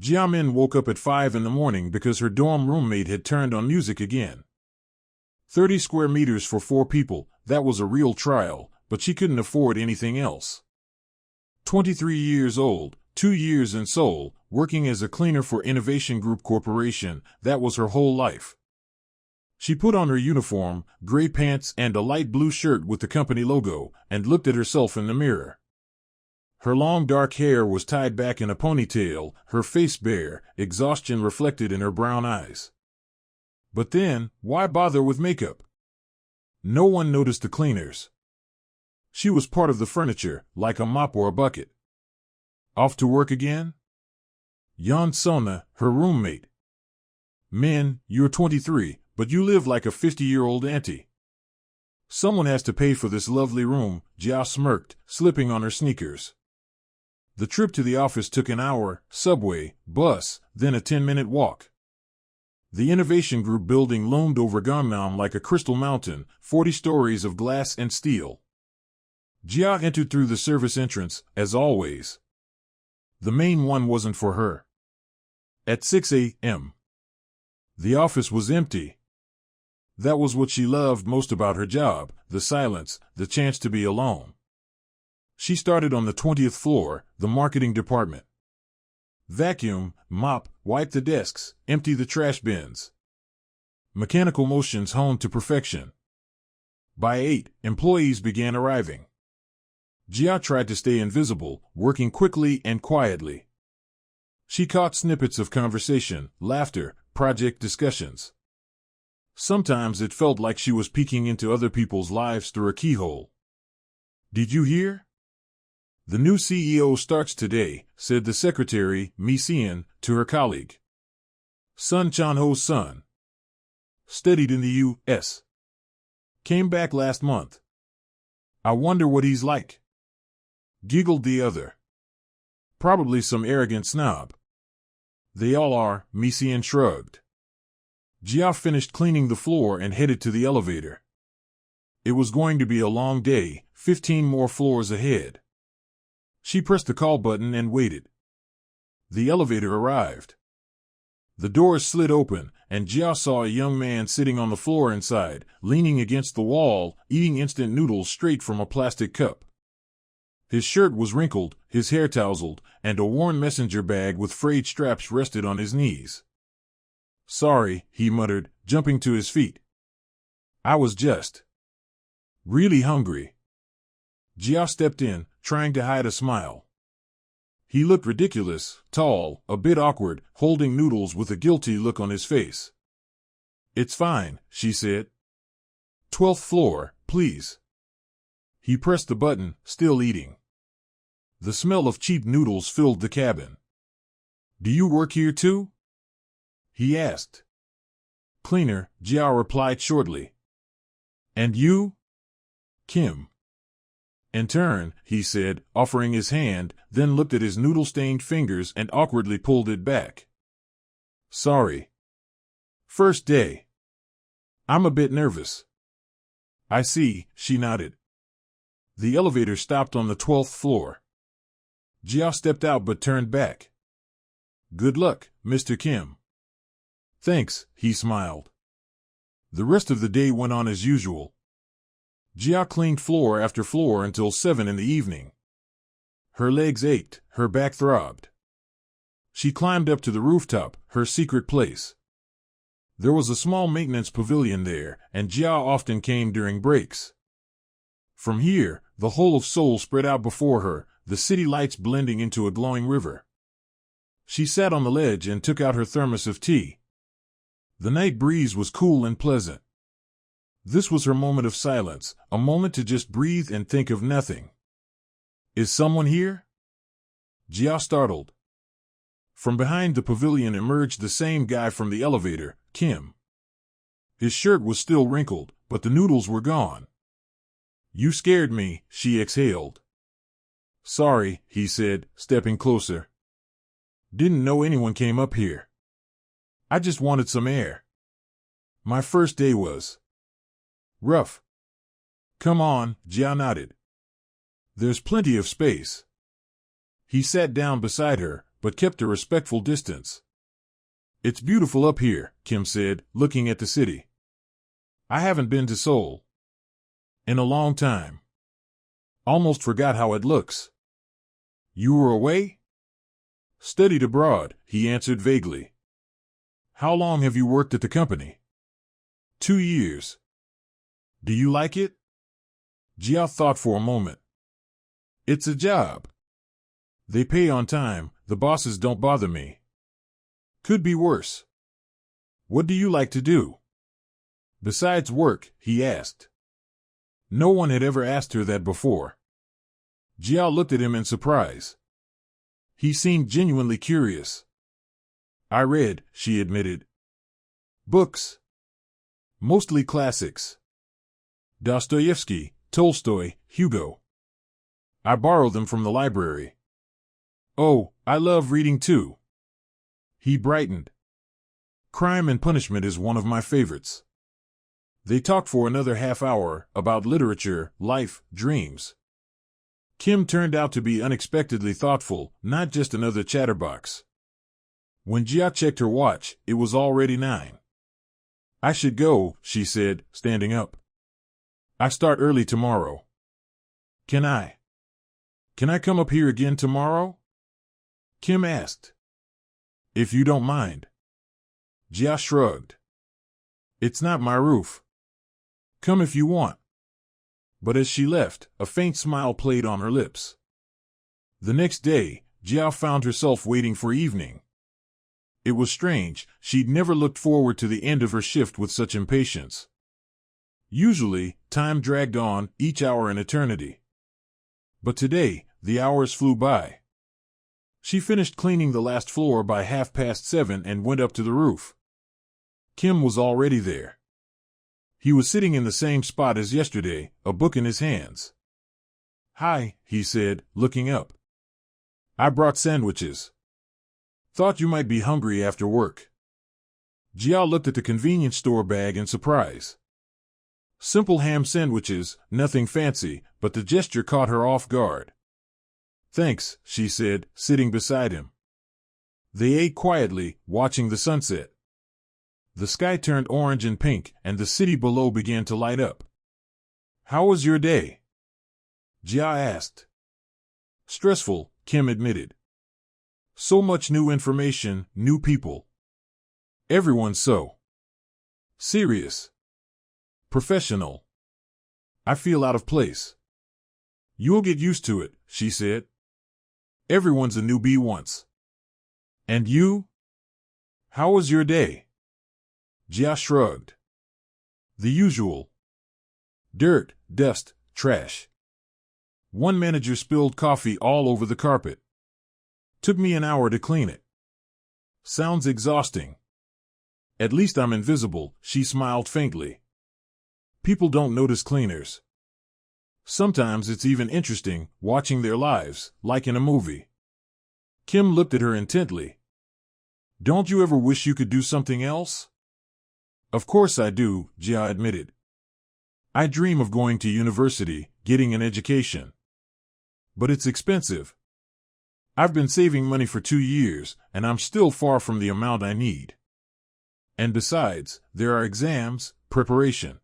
Jia Min woke up at 5 in the morning because her dorm roommate had turned on music again. 30 square meters for 4 people, that was a real trial, but she couldn't afford anything else. 23 years old, 2 years in Seoul, working as a cleaner for Innovation Group Corporation, that was her whole life. She put on her uniform, gray pants and a light blue shirt with the company logo, and looked at herself in the mirror. Her long dark hair was tied back in a ponytail, her face bare, exhaustion reflected in her brown eyes. But then, why bother with makeup? No one noticed the cleaners. She was part of the furniture, like a mop or a bucket. Off to work again? Yeon Sona, her roommate. Min, you're 23, but you live like a 50-year-old auntie. Someone has to pay for this lovely room, Jia smirked, slipping on her sneakers. The trip to the office took an hour, subway, bus, then a 10-minute walk. The Innovation Group building loomed over Gangnam like a crystal mountain, 40 stories of glass and steel. Jia entered through the service entrance, as always. The main one wasn't for her. At 6 a.m., the office was empty. That was what she loved most about her job, the silence, the chance to be alone. She started on the 20th floor, the marketing department. Vacuum, mop, wipe the desks, empty the trash bins. Mechanical motions honed to perfection. By 8, employees began arriving. Jia tried to stay invisible, working quickly and quietly. She caught snippets of conversation, laughter, project discussions. Sometimes it felt like she was peeking into other people's lives through a keyhole. "Did you hear? The new CEO starts today," said the secretary, Mi Seon, to her colleague. Sun Chan-ho's son. Studied in the U.S. Came back last month. I wonder what he's like. Giggled the other. Probably some arrogant snob. They all are, Mi Seon shrugged. Jia finished cleaning the floor and headed to the elevator. It was going to be a long day, 15 more floors ahead. She pressed the call button and waited. The elevator arrived. The doors slid open, and Jia saw a young man sitting on the floor inside, leaning against the wall, eating instant noodles straight from a plastic cup. His shirt was wrinkled, his hair tousled, and a worn messenger bag with frayed straps rested on his knees. "Sorry," he muttered, jumping to his feet. "I was just really hungry." Jia stepped in, trying to hide a smile. He looked ridiculous, tall, a bit awkward, holding noodles with a guilty look on his face. "It's fine," she said. "12th floor, please." He pressed the button, still eating. The smell of cheap noodles filled the cabin. "Do you work here too?" he asked. "Cleaner," Jia replied shortly. "And you?" "Kim." "Intern," he said, offering his hand, then looked at his noodle-stained fingers and awkwardly pulled it back. "Sorry. First day. I'm a bit nervous." "I see," she nodded. The elevator stopped on the 12th floor. Jia stepped out but turned back. "Good luck, Mr. Kim." "Thanks," he smiled. The rest of the day went on as usual. Jia cleaned floor after floor until 7 in the evening. Her legs ached, her back throbbed. She climbed up to the rooftop, her secret place. There was a small maintenance pavilion there, and Jia often came during breaks. From here, the whole of Seoul spread out before her, the city lights blending into a glowing river. She sat on the ledge and took out her thermos of tea. The night breeze was cool and pleasant. This was her moment of silence, a moment to just breathe and think of nothing. "Is someone here?" Jia startled. From behind the pavilion emerged the same guy from the elevator, Kim. His shirt was still wrinkled, but the noodles were gone. "You scared me," she exhaled. "Sorry," he said, stepping closer. "Didn't know anyone came up here. I just wanted some air. My first day was rough." "Come on," Jia nodded. "There's plenty of space." He sat down beside her, but kept a respectful distance. It's beautiful up here, Kim said, looking at the city. I haven't been to Seoul in a long time. Almost forgot how it looks. You were away? Studied abroad, he answered vaguely. How long have you worked at the company? 2 years. Do you like it? Jia thought for a moment. It's a job. They pay on time, the bosses don't bother me. Could be worse. What do you like to do? Besides work, he asked. No one had ever asked her that before. Jia looked at him in surprise. He seemed genuinely curious. I read, she admitted. Books. Mostly classics. Dostoevsky, Tolstoy, Hugo. I borrow them from the library. Oh, I love reading too. He brightened. Crime and Punishment is one of my favorites. They talked for another half hour about literature, life, dreams. Kim turned out to be unexpectedly thoughtful, not just another chatterbox. When Jia checked her watch, it was already 9. I should go, she said, standing up. I start early tomorrow. Can I come up here again tomorrow? Kim asked. If you don't mind. Jia shrugged. It's not my roof. Come if you want. But as she left, a faint smile played on her lips. The next day, Jia found herself waiting for evening. It was strange, she'd never looked forward to the end of her shift with such impatience. Usually, time dragged on, each hour an eternity. But today, the hours flew by. She finished cleaning the last floor by 7:30 and went up to the roof. Kim was already there. He was sitting in the same spot as yesterday, a book in his hands. Hi, he said, looking up. I brought sandwiches. Thought you might be hungry after work. Jia looked at the convenience store bag in surprise. Simple ham sandwiches, nothing fancy, but the gesture caught her off guard. Thanks, she said, sitting beside him. They ate quietly, watching the sunset. The sky turned orange and pink, and the city below began to light up. How was your day? Jia asked. Stressful, Kim admitted. So much new information, new people. Everyone's so serious. Professional. I feel out of place. You'll get used to it, she said. Everyone's a newbie once. And you? How was your day? Jia shrugged. The usual. Dirt, dust, trash. One manager spilled coffee all over the carpet. Took me an hour to clean it. Sounds exhausting. At least I'm invisible, she smiled faintly. People don't notice cleaners. Sometimes it's even interesting, watching their lives, like in a movie. Kim looked at her intently. Don't you ever wish you could do something else? Of course I do, Jia admitted. I dream of going to university, getting an education. But it's expensive. I've been saving money for 2 years, and I'm still far from the amount I need. And besides, there are exams, preparation.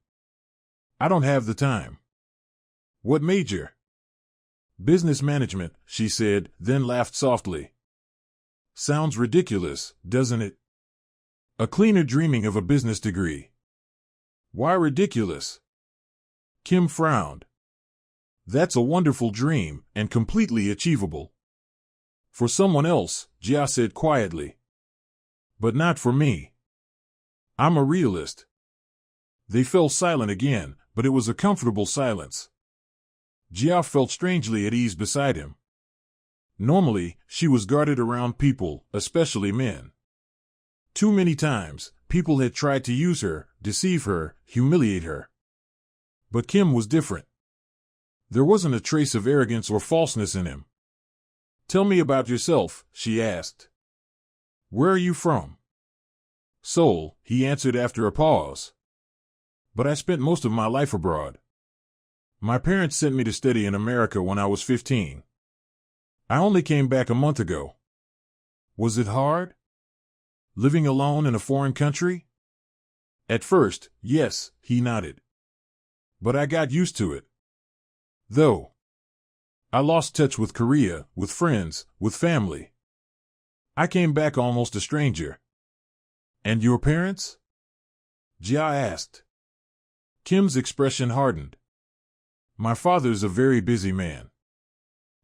I don't have the time. What major? Business management, she said, then laughed softly. Sounds ridiculous, doesn't it? A cleaner dreaming of a business degree. Why ridiculous? Kim frowned. That's a wonderful dream, and completely achievable. For someone else, Jia said quietly. But not for me. I'm a realist. They fell silent again, but it was a comfortable silence. Jia felt strangely at ease beside him. Normally, she was guarded around people, especially men. Too many times, people had tried to use her, deceive her, humiliate her. But Kim was different. There wasn't a trace of arrogance or falseness in him. Tell me about yourself, she asked. Where are you from? Seoul, he answered after a pause. But I spent most of my life abroad. My parents sent me to study in America when I was 15. I only came back a month ago. Was it hard? Living alone in a foreign country? At first, yes, he nodded. But I got used to it. Though I lost touch with Korea, with friends, with family. I came back almost a stranger. And your parents? Jia asked. Kim's expression hardened. My father's a very busy man.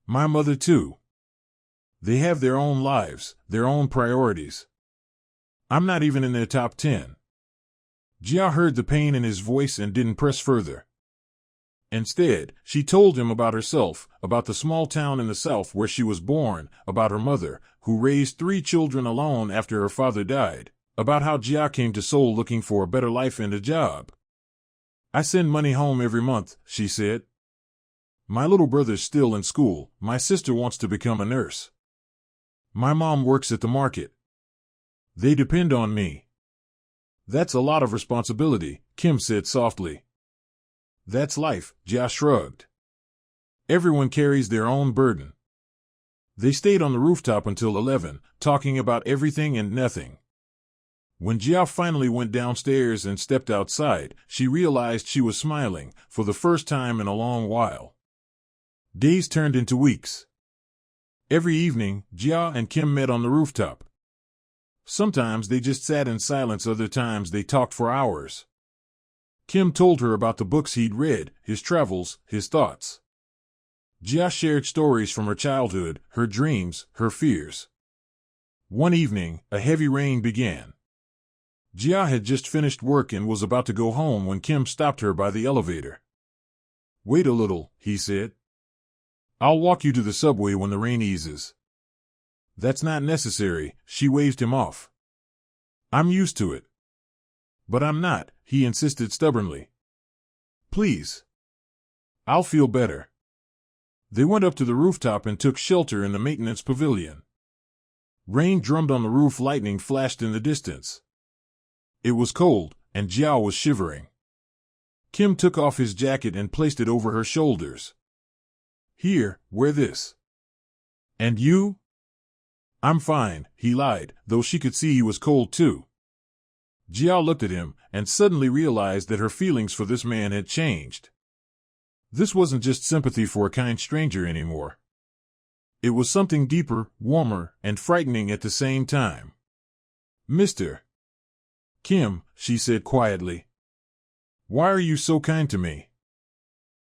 My mother too. They have their own lives, their own priorities. I'm not even in their top 10. Jia heard the pain in his voice and didn't press further. Instead, she told him about herself, about the small town in the south where she was born, about her mother, who raised 3 children alone after her father died, about how Jia came to Seoul looking for a better life and a job. I send money home every month, she said. My little brother's still in school, my sister wants to become a nurse. My mom works at the market. They depend on me. That's a lot of responsibility, Kim said softly. That's life, Jia shrugged. Everyone carries their own burden. They stayed on the rooftop until 11, talking about everything and nothing. When Jia finally went downstairs and stepped outside, she realized she was smiling, for the first time in a long while. Days turned into weeks. Every evening, Jia and Kim met on the rooftop. Sometimes they just sat in silence, other times they talked for hours. Kim told her about the books he'd read, his travels, his thoughts. Jia shared stories from her childhood, her dreams, her fears. One evening, a heavy rain began. Jia had just finished work and was about to go home when Kim stopped her by the elevator. Wait a little, he said. I'll walk you to the subway when the rain eases. That's not necessary, she waved him off. I'm used to it. But I'm not, he insisted stubbornly. Please. I'll feel better. They went up to the rooftop and took shelter in the maintenance pavilion. Rain drummed on the roof, lightning flashed in the distance. It was cold, and Jia was shivering. Kim took off his jacket and placed it over her shoulders. Here, wear this. And you? I'm fine, he lied, though she could see he was cold too. Jia looked at him and suddenly realized that her feelings for this man had changed. This wasn't just sympathy for a kind stranger anymore. It was something deeper, warmer, and frightening at the same time. Mr. Kim, she said quietly. Why are you so kind to me?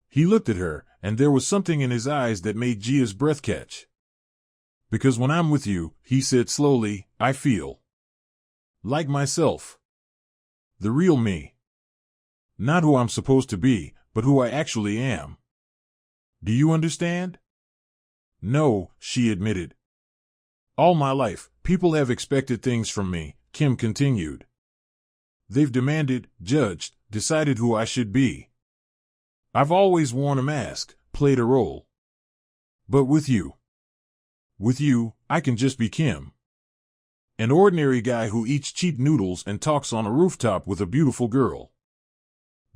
He looked at her, and there was something in his eyes that made Jia's breath catch. Because when I'm with you, he said slowly, I feel like myself. The real me. Not who I'm supposed to be, but who I actually am. Do you understand? No, she admitted. All my life, people have expected things from me, Kim continued. They've demanded, judged, decided who I should be. I've always worn a mask, played a role. But with you, I can just be Kim. An ordinary guy who eats cheap noodles and talks on a rooftop with a beautiful girl.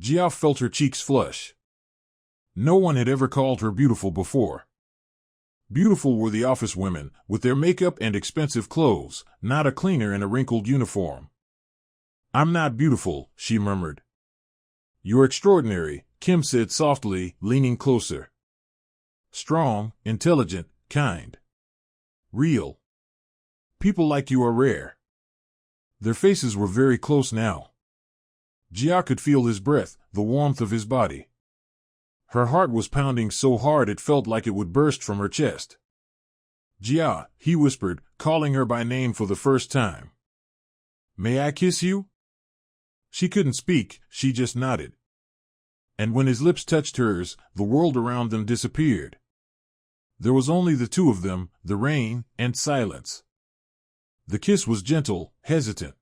Jia felt her cheeks flush. No one had ever called her beautiful before. Beautiful were the office women, with their makeup and expensive clothes, not a cleaner in a wrinkled uniform. I'm not beautiful, she murmured. You're extraordinary, Kim said softly, leaning closer. Strong, intelligent, kind. Real. People like you are rare. Their faces were very close now. Jia could feel his breath, the warmth of his body. Her heart was pounding so hard it felt like it would burst from her chest. Jia, he whispered, calling her by name for the first time. May I kiss you? She couldn't speak, she just nodded. And when his lips touched hers, the world around them disappeared. There was only the two of them, the rain, and silence. The kiss was gentle, hesitant.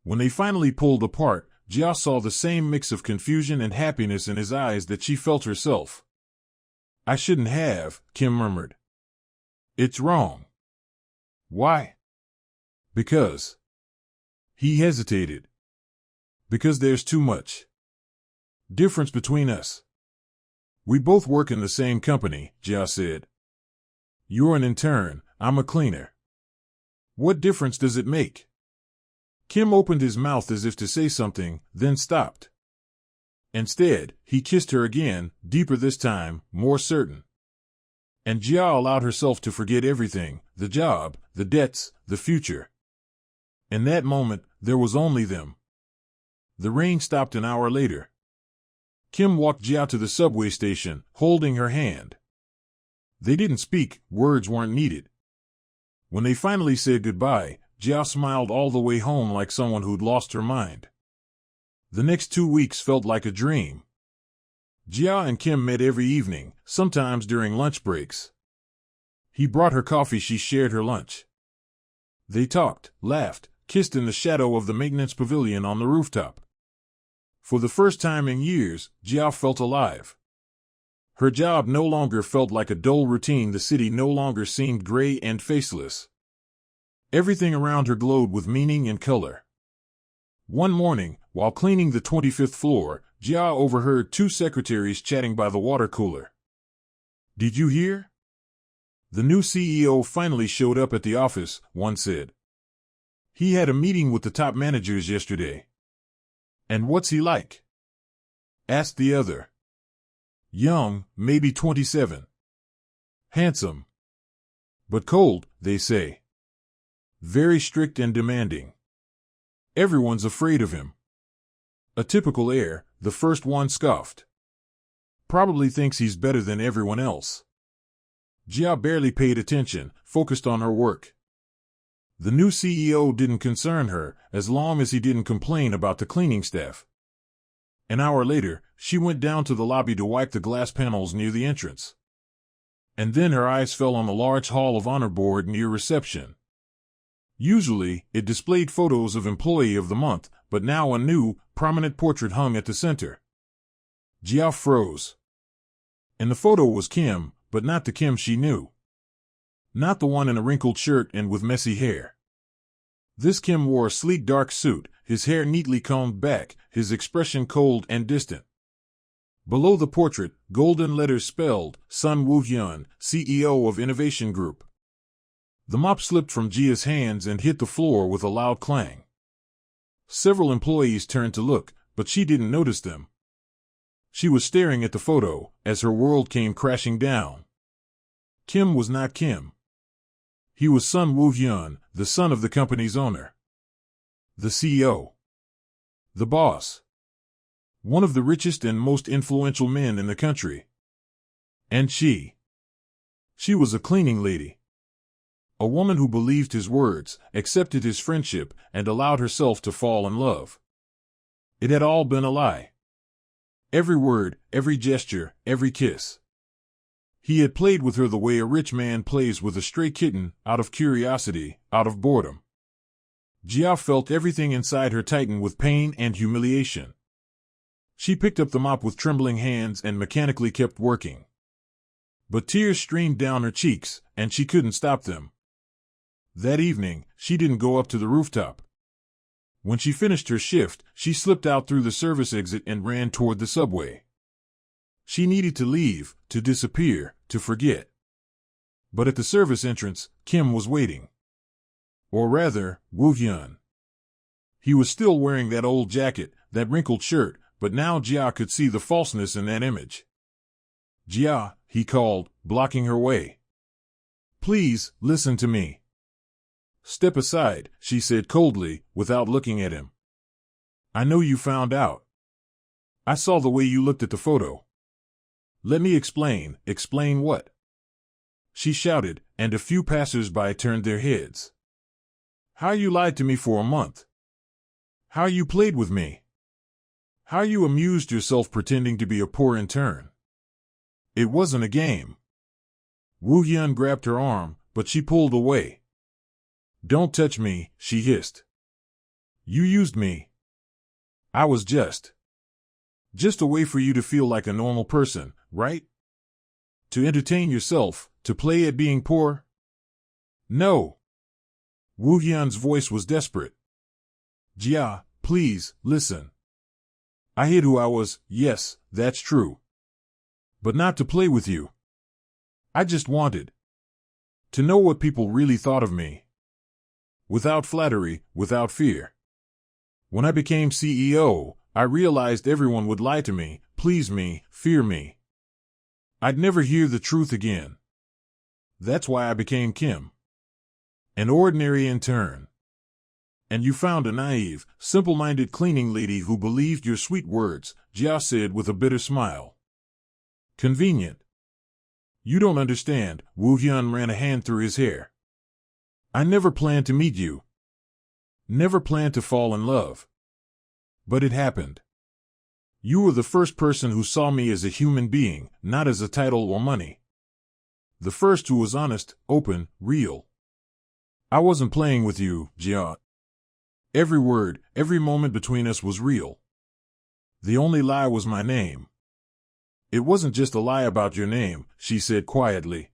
When they finally pulled apart, Jia saw the same mix of confusion and happiness in his eyes that she felt herself. I shouldn't have, Kim murmured. It's wrong. Why? Because. He hesitated. Because there's too much difference between us. We both work in the same company, Jia said. You're an intern, I'm a cleaner. What difference does it make? Kim opened his mouth as if to say something, then stopped. Instead, he kissed her again, deeper this time, more certain. And Jia allowed herself to forget everything, the job, the debts, the future. In that moment, there was only them. The rain stopped an hour later. Kim walked Jia to the subway station, holding her hand. They didn't speak, words weren't needed. When they finally said goodbye, Jia smiled all the way home like someone who'd lost her mind. The next 2 weeks felt like a dream. Jia and Kim met every evening, sometimes during lunch breaks. He brought her coffee, she shared her lunch. They talked, laughed, kissed in the shadow of the maintenance pavilion on the rooftop. For the first time in years, Jia felt alive. Her job no longer felt like a dull routine, the city no longer seemed gray and faceless. Everything around her glowed with meaning and color. One morning, while cleaning the 25th floor, Jia overheard 2 secretaries chatting by the water cooler. "Did you hear? The new CEO finally showed up at the office," one said. "He had a meeting with the top managers yesterday." "And what's he like?" asked the other. "Young, maybe 27. Handsome. But cold, they say. Very strict and demanding. Everyone's afraid of him." "A typical heir," the first one scoffed. "Probably thinks he's better than everyone else." Jia barely paid attention, focused on her work. The new CEO didn't concern her, as long as he didn't complain about the cleaning staff. An hour later, she went down to the lobby to wipe the glass panels near the entrance. And then her eyes fell on the large Hall of Honor board near reception. Usually, it displayed photos of Employee of the Month, but now a new, prominent portrait hung at the center. Jia froze. In the photo was Kim, but not the Kim she knew. Not the one in a wrinkled shirt and with messy hair. This Kim wore a sleek dark suit, his hair neatly combed back, his expression cold and distant. Below the portrait, golden letters spelled, Sun Woo-hyun, CEO of Innovation Group. The mop slipped from Jia's hands and hit the floor with a loud clang. Several employees turned to look, but she didn't notice them. She was staring at the photo, as her world came crashing down. Kim was not Kim. He was Sun Woo-hyun, the son of the company's owner. The CEO. The boss. One of the richest and most influential men in the country. And she was a cleaning lady. A woman who believed his words, accepted his friendship, and allowed herself to fall in love. It had all been a lie. Every word, every gesture, every kiss. He had played with her the way a rich man plays with a stray kitten, out of curiosity, out of boredom. Jia felt everything inside her tighten with pain and humiliation. She picked up the mop with trembling hands and mechanically kept working. But tears streamed down her cheeks, and she couldn't stop them. That evening, she didn't go up to the rooftop. When she finished her shift, she slipped out through the service exit and ran toward the subway. She needed to leave, to disappear, to forget. But at the service entrance, Kim was waiting. Or rather, Woo-hyun. He was still wearing that old jacket, that wrinkled shirt, but now Jia could see the falseness in that image. "Jia," he called, blocking her way. "Please, listen to me." "Step aside," she said coldly, without looking at him. "I know you found out. I saw the way you looked at the photo." "Let me explain." "Explain what?" she shouted, and a few passers-by turned their heads. "How you lied to me for a month. How you played with me. How you amused yourself pretending to be a poor intern. It wasn't a game." Woo-hyun grabbed her arm, but she pulled away. "Don't touch me," she hissed. "You used me. I was just a way for you to feel like a normal person, right? To entertain yourself, to play at being poor?" "No." Woo-hyun's voice was desperate. "Jia, please, listen. I hid who I was, yes, that's true. But not to play with you. I just wanted to know what people really thought of me. Without flattery, without fear. When I became CEO, I realized everyone would lie to me, please me, fear me. I'd never hear the truth again. That's why I became Kim. An ordinary intern. And you found a naive, simple-minded cleaning lady who believed your sweet words, Jia said with a bitter smile. Convenient. You don't understand, Woo Hyun ran a hand through his hair. I never planned to meet you. Never planned to fall in love. But it happened. You were the first person who saw me as a human being, not as a title or money. The first who was honest, open, real. I wasn't playing with you, Jia. Every word, every moment between us was real. The only lie was my name. It wasn't just a lie about your name, she said quietly.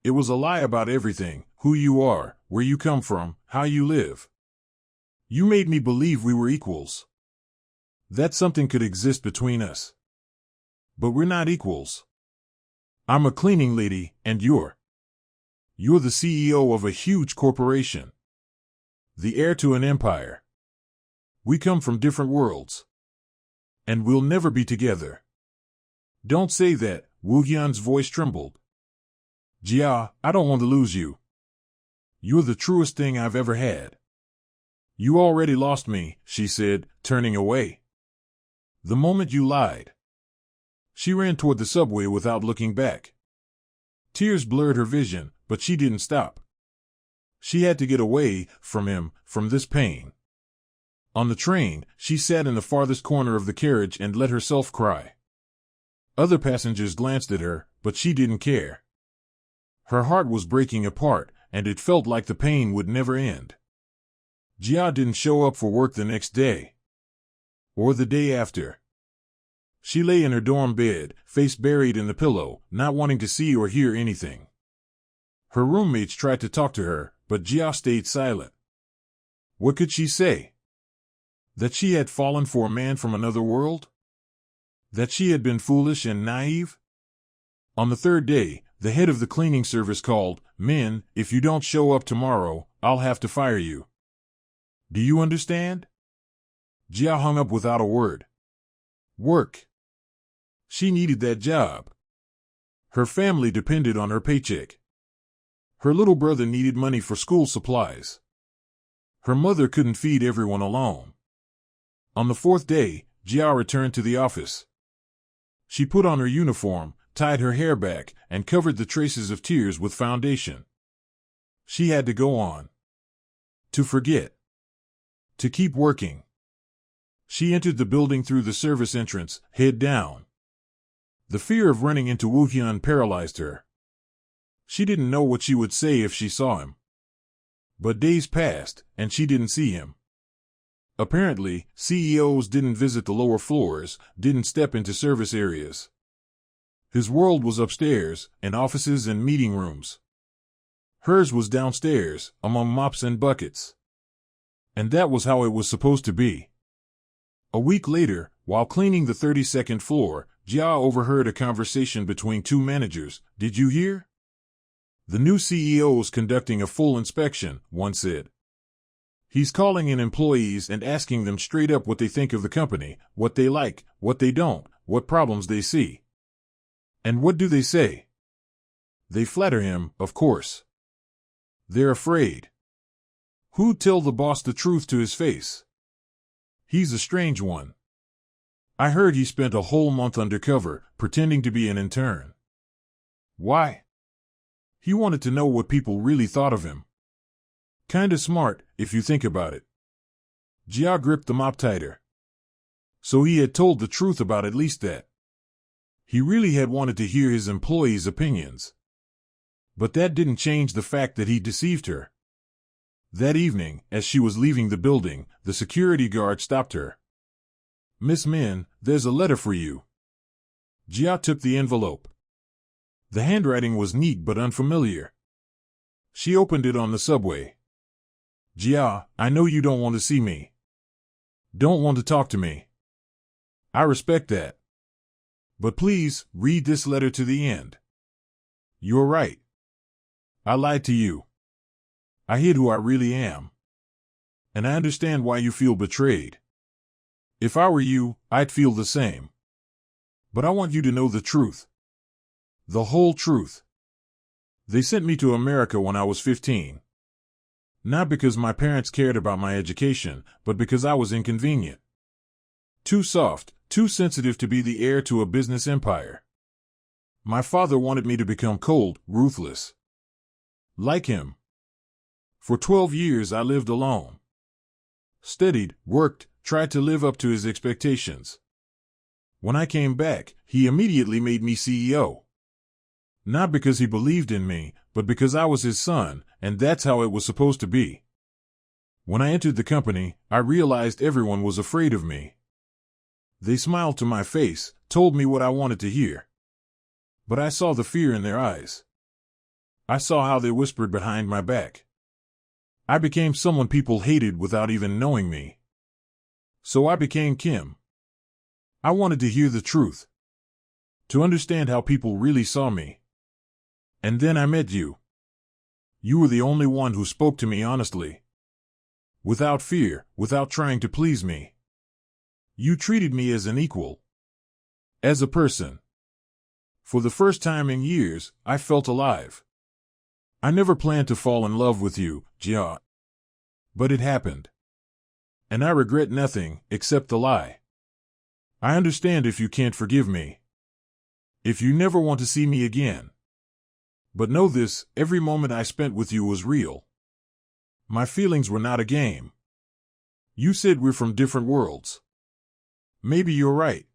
It was a lie about everything, who you are, where you come from, how you live. You made me believe we were equals. That something could exist between us. But we're not equals. I'm a cleaning lady, and you're the CEO of a huge corporation. The heir to an empire. We come from different worlds. And we'll never be together. Don't say that, Woo Hyun's voice trembled. Jia, I don't want to lose you. You're the truest thing I've ever had. You already lost me, she said, turning away. The moment you lied. She ran toward the subway without looking back. Tears blurred her vision, but she didn't stop. She had to get away from him, from this pain. On the train, she sat in the farthest corner of the carriage and let herself cry. Other passengers glanced at her, but she didn't care. Her heart was breaking apart, and it felt like the pain would never end. Jia didn't show up for work the next day. Or the day after. She lay in her dorm bed, face buried in the pillow, not wanting to see or hear anything. Her roommates tried to talk to her, but Jia stayed silent. What could she say? That she had fallen for a man from another world? That she had been foolish and naive? On the third day, the head of the cleaning service called, Min, if you don't show up tomorrow, I'll have to fire you. Do you understand? Jia hung up without a word. Work. She needed that job. Her family depended on her paycheck. Her little brother needed money for school supplies. Her mother couldn't feed everyone alone. On the fourth day, Jia returned to the office. She put on her uniform, tied her hair back, and covered the traces of tears with foundation. She had to go on. To forget. To keep working. She entered the building through the service entrance, head down. The fear of running into Woo Hyun paralyzed her. She didn't know what she would say if she saw him. But days passed, and she didn't see him. Apparently, CEOs didn't visit the lower floors, didn't step into service areas. His world was upstairs, in offices and meeting rooms. Hers was downstairs, among mops and buckets. And that was how it was supposed to be. A week later, while cleaning the 32nd floor, Jia overheard a conversation between two managers. Did you hear? The new CEO is conducting a full inspection, one said. He's calling in employees and asking them straight up what they think of the company, what they like, what they don't, what problems they see. And what do they say? They flatter him, of course. They're afraid. Who'd tell the boss the truth to his face? He's a strange one. I heard he spent a whole month undercover, pretending to be an intern. Why? He wanted to know what people really thought of him. Kinda smart, if you think about it. Jia gripped the mop tighter. So he had told the truth about at least that. He really had wanted to hear his employees' opinions. But that didn't change the fact that he deceived her. That evening, as she was leaving the building, the security guard stopped her. Miss Min, there's a letter for you. Jia took the envelope. The handwriting was neat but unfamiliar. She opened it on the subway. Jia, I know you don't want to see me. Don't want to talk to me. I respect that. But please, read this letter to the end. You're right. I lied to you. I hid who I really am. And I understand why you feel betrayed. If I were you, I'd feel the same. But I want you to know the truth. The whole truth. They sent me to America when I was 15. Not because my parents cared about my education, but because I was inconvenient. Too soft, too sensitive to be the heir to a business empire. My father wanted me to become cold, ruthless. Like him. For 12 years I lived alone. Studied, worked, tried to live up to his expectations. When I came back, he immediately made me CEO. Not because he believed in me, but because I was his son, and that's how it was supposed to be. When I entered the company, I realized everyone was afraid of me. They smiled to my face, told me what I wanted to hear. But I saw the fear in their eyes. I saw how they whispered behind my back. I became someone people hated without even knowing me. So I became Kim. I wanted to hear the truth. To understand how people really saw me. And then I met you. You were the only one who spoke to me honestly. Without fear, without trying to please me. You treated me as an equal. As a person. For the first time in years, I felt alive. I never planned to fall in love with you, Jia. But it happened. And I regret nothing, except the lie. I understand if you can't forgive me. If you never want to see me again. But know this, every moment I spent with you was real. My feelings were not a game. You said we're from different worlds. Maybe you're right.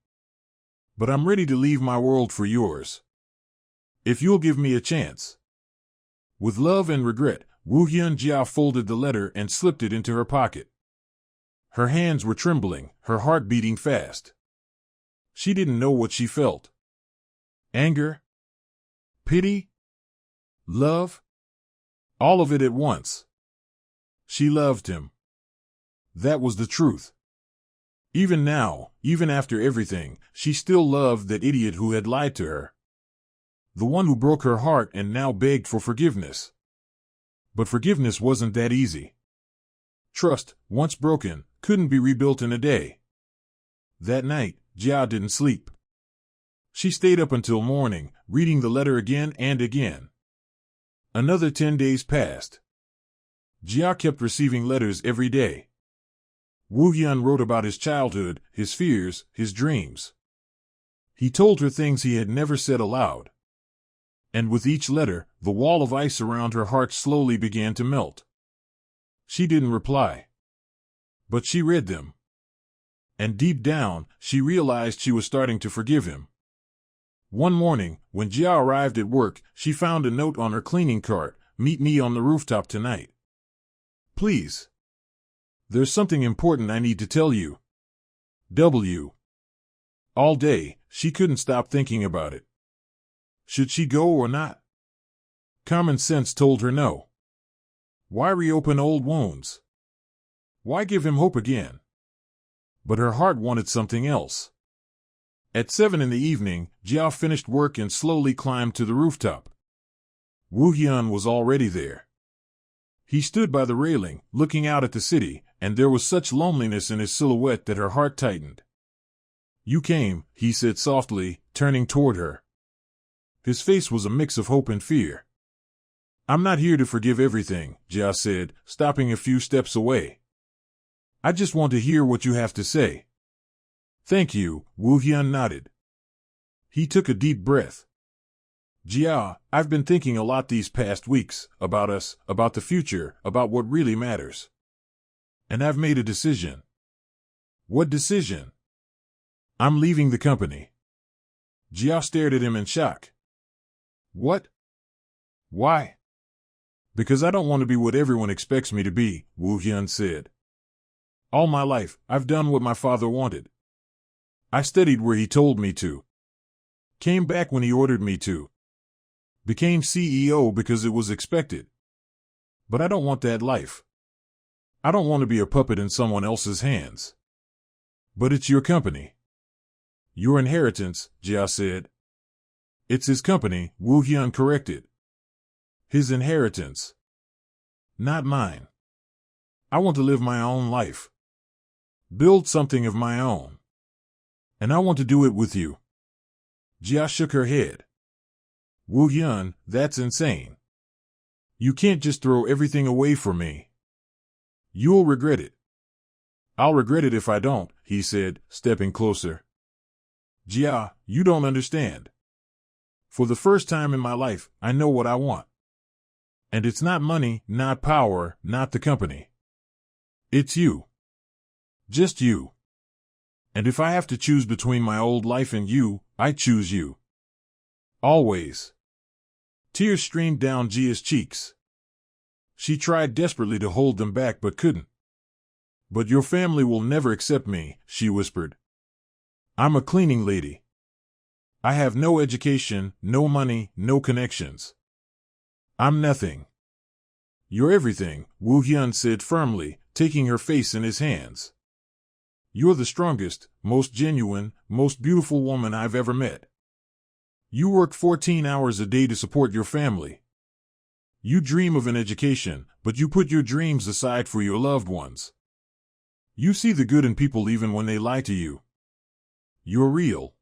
But I'm ready to leave my world for yours. If you'll give me a chance. With love and regret, Woo-hyun Jia folded the letter and slipped it into her pocket. Her hands were trembling, her heart beating fast. She didn't know what she felt. Anger? Pity? Love? All of it at once. She loved him. That was the truth. Even now, even after everything, she still loved that idiot who had lied to her. The one who broke her heart and now begged for forgiveness. But forgiveness wasn't that easy. Trust, once broken, couldn't be rebuilt in a day. That night, Jia didn't sleep. She stayed up until morning, reading the letter again and again. Another 10 days passed. Jia kept receiving letters every day. Woo-hyun wrote about his childhood, his fears, his dreams. He told her things he had never said aloud. And with each letter, the wall of ice around her heart slowly began to melt. She didn't reply. But she read them. And deep down, she realized she was starting to forgive him. One morning, when Jia arrived at work, she found a note on her cleaning cart, "Meet me on the rooftop tonight. Please. There's something important I need to tell you. W." All day, she couldn't stop thinking about it. Should she go or not? Common sense told her no. Why reopen old wounds? Why give him hope again? But her heart wanted something else. At 7 in the evening, Jia finished work and slowly climbed to the rooftop. Woo-hyun was already there. He stood by the railing, looking out at the city, and there was such loneliness in his silhouette that her heart tightened. "You came," he said softly, turning toward her. His face was a mix of hope and fear. "I'm not here to forgive everything," Jia said, stopping a few steps away. "I just want to hear what you have to say." "Thank you," Woo-hyun nodded. He took a deep breath. "Jia, I've been thinking a lot these past weeks, about us, about the future, about what really matters. And I've made a decision." "What decision?" "I'm leaving the company." Jia stared at him in shock. "What? Why?" "Because I don't want to be what everyone expects me to be," Woo-hyun said. "All my life, I've done what my father wanted. I studied where he told me to. Came back when he ordered me to. Became CEO because it was expected. But I don't want that life. I don't want to be a puppet in someone else's hands." "But it's your company." "Your inheritance," Jia said. "It's his company," Woo-hyun corrected. "His inheritance." Not mine. I want to live my own life. Build something of my own. And I want to do it with you. Jia shook her head. Woo-hyun, that's insane. You can't just throw everything away for me. You'll regret it. I'll regret it if I don't, he said, stepping closer. Jia, you don't understand. For the first time in my life, I know what I want. And it's not money, not power, not the company. It's you. Just you. And if I have to choose between my old life and you, I choose you. Always. Tears streamed down Jia's cheeks. She tried desperately to hold them back but couldn't. But your family will never accept me, she whispered. I'm a cleaning lady. I have no education, no money, no connections. I'm nothing. You're everything, Woo-hyun said firmly, taking her face in his hands. You're the strongest, most genuine, most beautiful woman I've ever met. You work 14 hours a day to support your family. You dream of an education, but you put your dreams aside for your loved ones. You see the good in people even when they lie to you. You're real.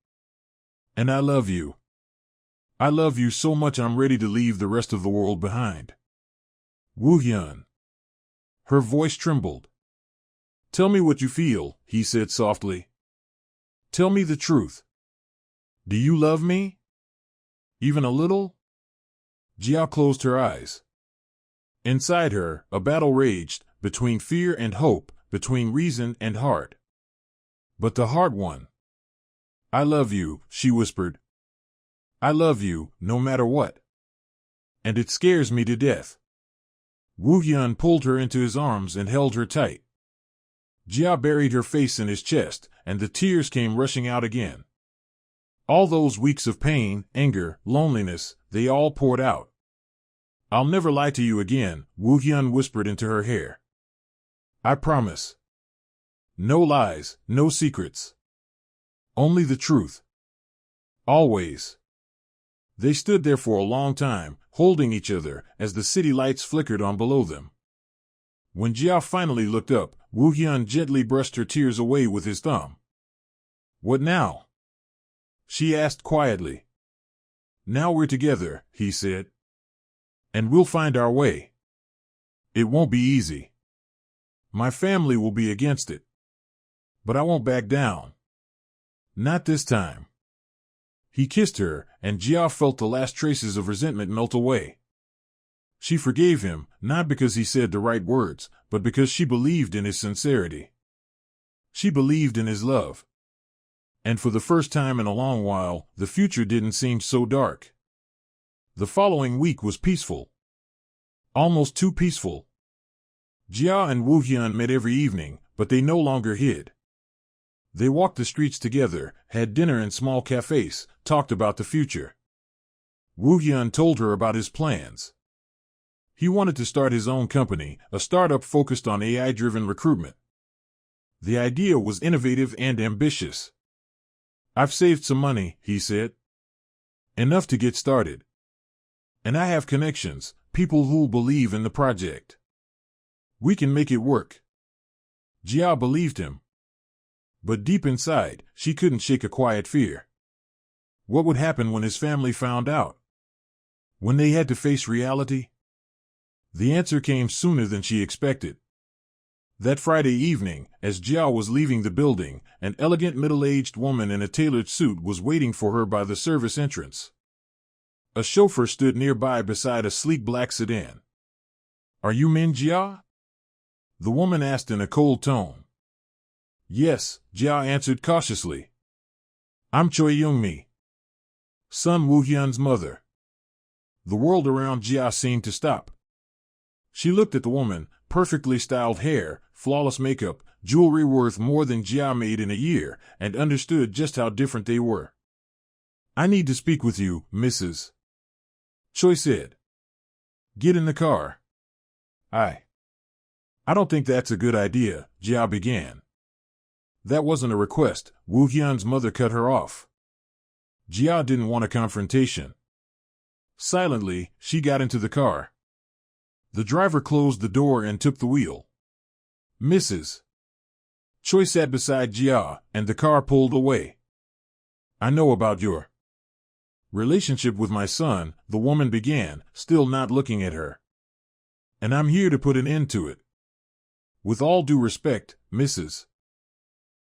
And I love you. I love you so much I'm ready to leave the rest of the world behind. Woo-hyun. Her voice trembled. Tell me what you feel, he said softly. Tell me the truth. Do you love me? Even a little? Jia closed her eyes. Inside her, a battle raged, between fear and hope, between reason and heart. But the heart won. I love you, she whispered. I love you, no matter what. And it scares me to death. Woo-hyun pulled her into his arms and held her tight. Jia buried her face in his chest, and the tears came rushing out again. All those weeks of pain, anger, loneliness, they all poured out. I'll never lie to you again, Woo-hyun whispered into her hair. I promise. No lies, no secrets. Only the truth. Always. They stood there for a long time, holding each other, as the city lights flickered on below them. When Jia finally looked up, Woo-hyun gently brushed her tears away with his thumb. What now? She asked quietly. Now we're together, he said. And we'll find our way. It won't be easy. My family will be against it. But I won't back down. Not this time. He kissed her, and Jia felt the last traces of resentment melt away. She forgave him, not because he said the right words, but because she believed in his sincerity. She believed in his love. And for the first time in a long while, the future didn't seem so dark. The following week was peaceful. Almost too peaceful. Jia and Woo-hyun met every evening, but they no longer hid. They walked the streets together, had dinner in small cafes, talked about the future. Woo-hyun told her about his plans. He wanted to start his own company, a startup focused on AI-driven recruitment. The idea was innovative and ambitious. I've saved some money, he said. Enough to get started. And I have connections, people who'll believe in the project. We can make it work. Jia believed him. But deep inside, she couldn't shake a quiet fear. What would happen when his family found out? When they had to face reality? The answer came sooner than she expected. That Friday evening, as Jia was leaving the building, an elegant middle-aged woman in a tailored suit was waiting for her by the service entrance. A chauffeur stood nearby beside a sleek black sedan. Are you Min Jia? The woman asked in a cold tone. Yes, Jia answered cautiously. I'm Choi Young-mi, Sun Woo-hyun's mother. The world around Jia seemed to stop. She looked at the woman, perfectly styled hair, flawless makeup, jewelry worth more than Jia made in a year, and understood just how different they were. I need to speak with you, Mrs. Choi said. Get in the car. I don't think that's a good idea, Jia began. That wasn't a request, Woo-hyun's mother cut her off. Jia didn't want a confrontation. Silently, she got into the car. The driver closed the door and took the wheel. Mrs. Choi sat beside Jia, and the car pulled away. I know about your relationship with my son, the woman began, still not looking at her. And I'm here to put an end to it. With all due respect, Mrs.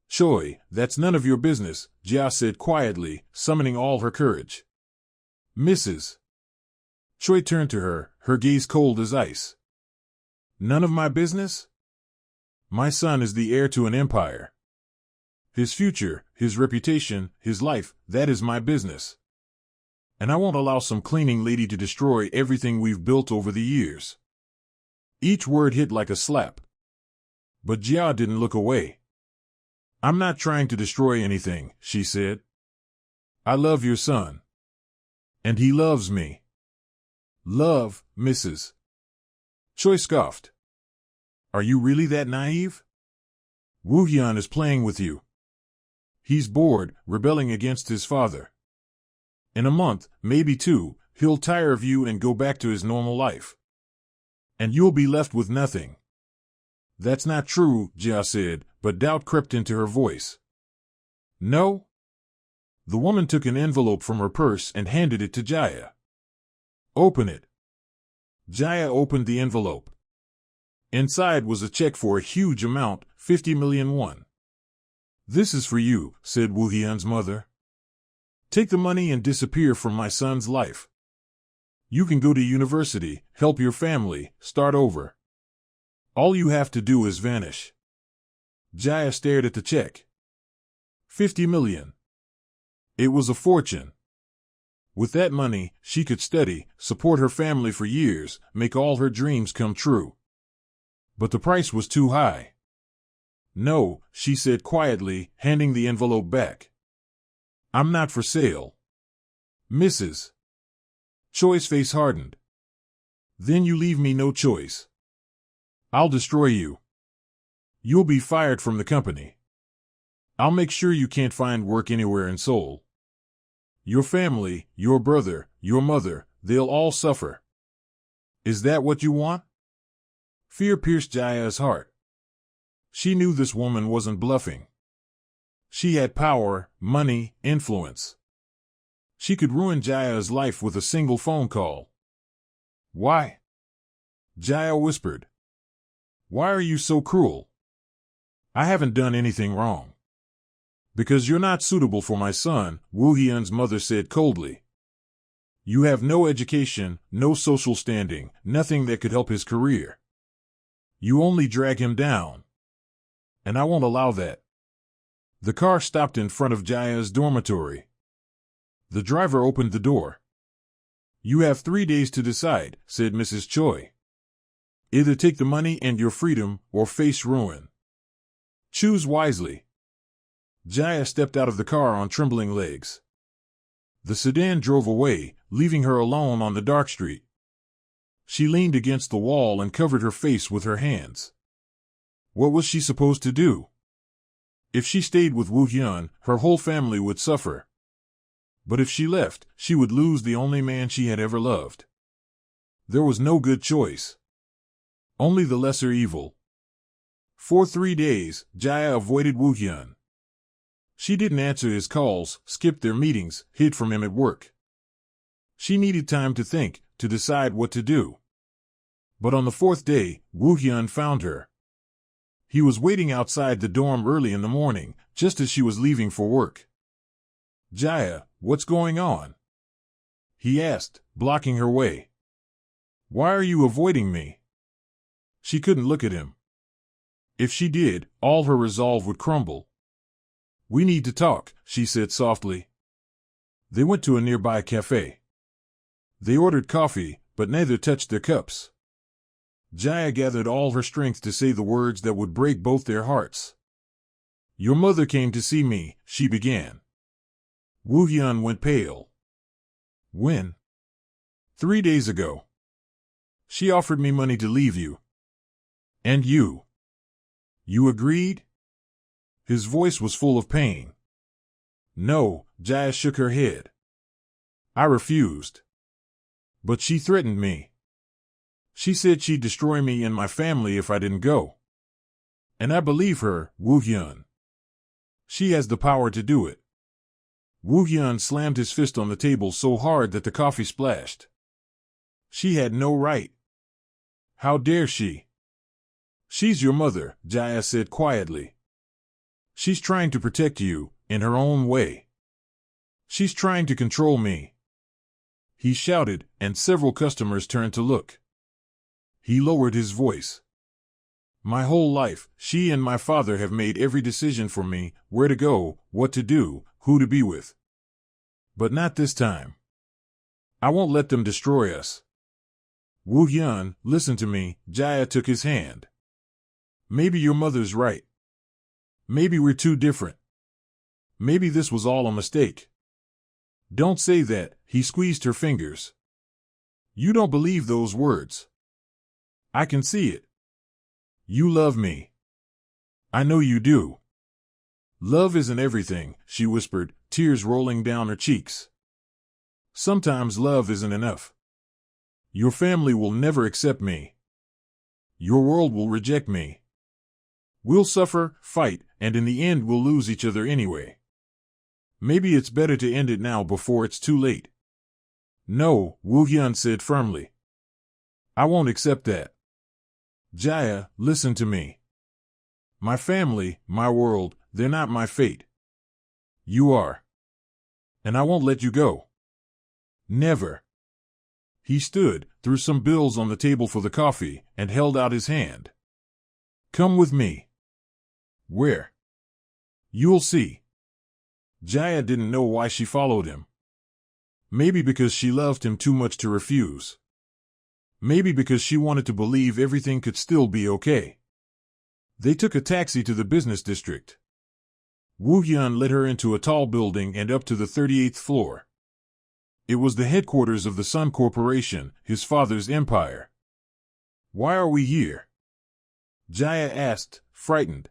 Choi, that's none of your business, Jia said quietly, summoning all her courage. Mrs. Choi turned to her, her gaze cold as ice. None of my business? My son is the heir to an empire. His future, his reputation, his life, that is my business. And I won't allow some cleaning lady to destroy everything we've built over the years. Each word hit like a slap. But Jia didn't look away. I'm not trying to destroy anything, she said. I love your son. And he loves me. Love, Mrs. Choi scoffed. Are you really that naive? Woo Hyun is playing with you. He's bored, rebelling against his father. In a month, maybe 2, he'll tire of you and go back to his normal life. And you'll be left with nothing. That's not true, Jia said, but doubt crept into her voice. No? The woman took an envelope from her purse and handed it to Jia. Open it. Jia opened the envelope. Inside was a check for a huge amount, 50 million won. This is for you, said Woo Hyun's mother. Take the money and disappear from my son's life. You can go to university, help your family, start over. All you have to do is vanish. Jia stared at the check. 50 million. It was a fortune. With that money, she could study, support her family for years, make all her dreams come true. But the price was too high. No, she said quietly, handing the envelope back. I'm not for sale. Mrs. Choi's face hardened. Then you leave me no choice. I'll destroy you. You'll be fired from the company. I'll make sure you can't find work anywhere in Seoul. Your family, your brother, your mother, they'll all suffer. Is that what you want? Fear pierced Jaya's heart. She knew this woman wasn't bluffing. She had power, money, influence. She could ruin Jaya's life with a single phone call. Why? Jia whispered. Why are you so cruel? I haven't done anything wrong. Because you're not suitable for my son, Woo Hyun's mother said coldly. You have no education, no social standing, nothing that could help his career. You only drag him down. And I won't allow that. The car stopped in front of Jaya's dormitory. The driver opened the door. You have 3 days to decide, said Mrs. Choi. Either take the money and your freedom, or face ruin. Choose wisely. Jia stepped out of the car on trembling legs. The sedan drove away, leaving her alone on the dark street. She leaned against the wall and covered her face with her hands. What was she supposed to do? If she stayed with Woo Hyun, her whole family would suffer. But if she left, she would lose the only man she had ever loved. There was no good choice. Only the lesser evil. For 3 days, Jia avoided Woo Hyun. She didn't answer his calls, skipped their meetings, hid from him at work. She needed time to think, to decide what to do. But on the 4th day, Woo Hyun found her. He was waiting outside the dorm early in the morning, just as she was leaving for work. Jia, what's going on? He asked, blocking her way. Why are you avoiding me? She couldn't look at him. If she did, all her resolve would crumble. We need to talk, she said softly. They went to a nearby cafe. They ordered coffee, but neither touched their cups. Jia gathered all her strength to say the words that would break both their hearts. Your mother came to see me, she began. Woo Hyun went pale. When? 3 days ago. She offered me money to leave you. And you? You agreed? His voice was full of pain. No, Jia shook her head. I refused. But she threatened me. She said she'd destroy me and my family if I didn't go. And I believe her, Woo-hyun. She has the power to do it. Woo-hyun slammed his fist on the table so hard that the coffee splashed. She had no right. How dare she? She's your mother, Jia said quietly. She's trying to protect you, in her own way. She's trying to control me. He shouted, and several customers turned to look. He lowered his voice. My whole life, she and my father have made every decision for me, where to go, what to do, who to be with. But not this time. I won't let them destroy us. Woo-hyun, listen to me, Jia took his hand. Maybe your mother's right. Maybe we're too different. Maybe this was all a mistake. Don't say that, he squeezed her fingers. You don't believe those words. I can see it. You love me. I know you do. Love isn't everything, she whispered, tears rolling down her cheeks. Sometimes love isn't enough. Your family will never accept me. Your world will reject me. We'll suffer, fight, and in the end we'll lose each other anyway. Maybe it's better to end it now before it's too late. No, Woo-hyun said firmly. I won't accept that. Jia, listen to me. My family, my world, they're not my fate. You are. And I won't let you go. Never. He stood, threw some bills on the table for the coffee, and held out his hand. Come with me. Where? You'll see. Jia didn't know why she followed him. Maybe because she loved him too much to refuse. Maybe because she wanted to believe everything could still be okay. They took a taxi to the business district. Woo-hyun led her into a tall building and up to the 38th floor. It was the headquarters of the Sun Corporation, his father's empire. Why are we here? Jia asked, frightened.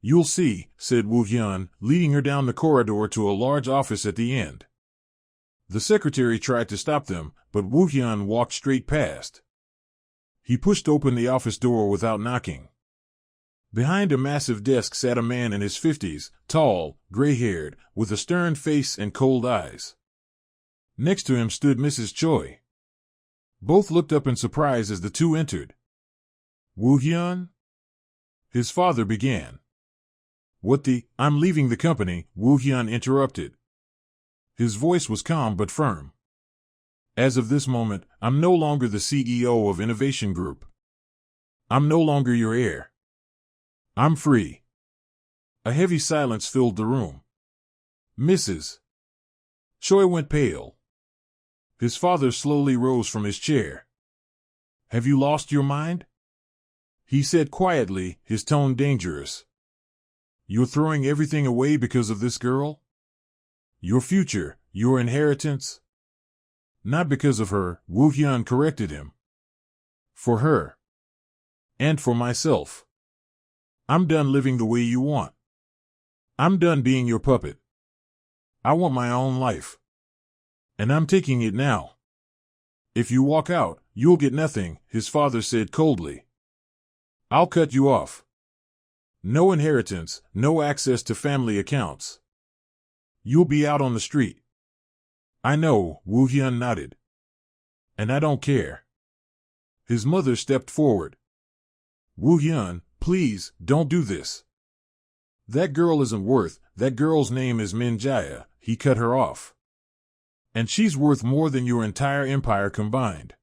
You'll see, said Woo-hyun, leading her down the corridor to a large office at the end. The secretary tried to stop them, but Woo-hyun walked straight past. He pushed open the office door without knocking. Behind a massive desk sat a man in his 50s, tall, gray-haired, with a stern face and cold eyes. Next to him stood Mrs. Choi. Both looked up in surprise as the two entered. Woo-hyun? His father began. What the? I'm leaving the company, Woo-hyun interrupted. His voice was calm but firm. As of this moment, I'm no longer the CEO of Innovation Group. I'm no longer your heir. I'm free. A heavy silence filled the room. Mrs. Choi went pale. His father slowly rose from his chair. Have you lost your mind? He said quietly, his tone dangerous. You're throwing everything away because of this girl? Your future, your inheritance? Not because of her, Woo-hyun corrected him. For her. And for myself. I'm done living the way you want. I'm done being your puppet. I want my own life. And I'm taking it now. If you walk out, you'll get nothing, his father said coldly. I'll cut you off. No inheritance, no access to family accounts. You'll be out on the street. I know, Woo-hyun nodded. And I don't care. His mother stepped forward. Woo-hyun, please, don't do this. That girl isn't worth, that girl's name is Min Jia, he cut her off. And she's worth more than your entire empire combined.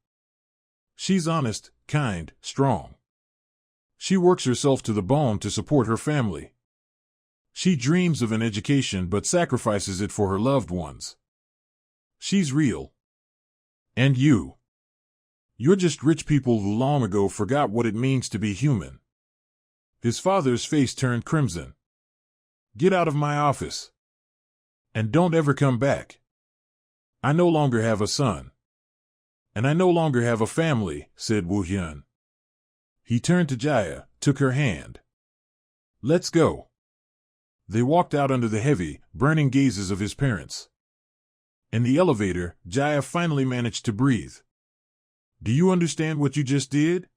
She's honest, kind, strong. She works herself to the bone to support her family. She dreams of an education but sacrifices it for her loved ones. She's real. And you. You're just rich people who long ago forgot what it means to be human. His father's face turned crimson. Get out of my office. And don't ever come back. I no longer have a son. And I no longer have a family, said Woo-hyun. He turned to Jia, took her hand. Let's go. They walked out under the heavy, burning gazes of his parents. In the elevator, Jia finally managed to breathe. Do you understand what you just did?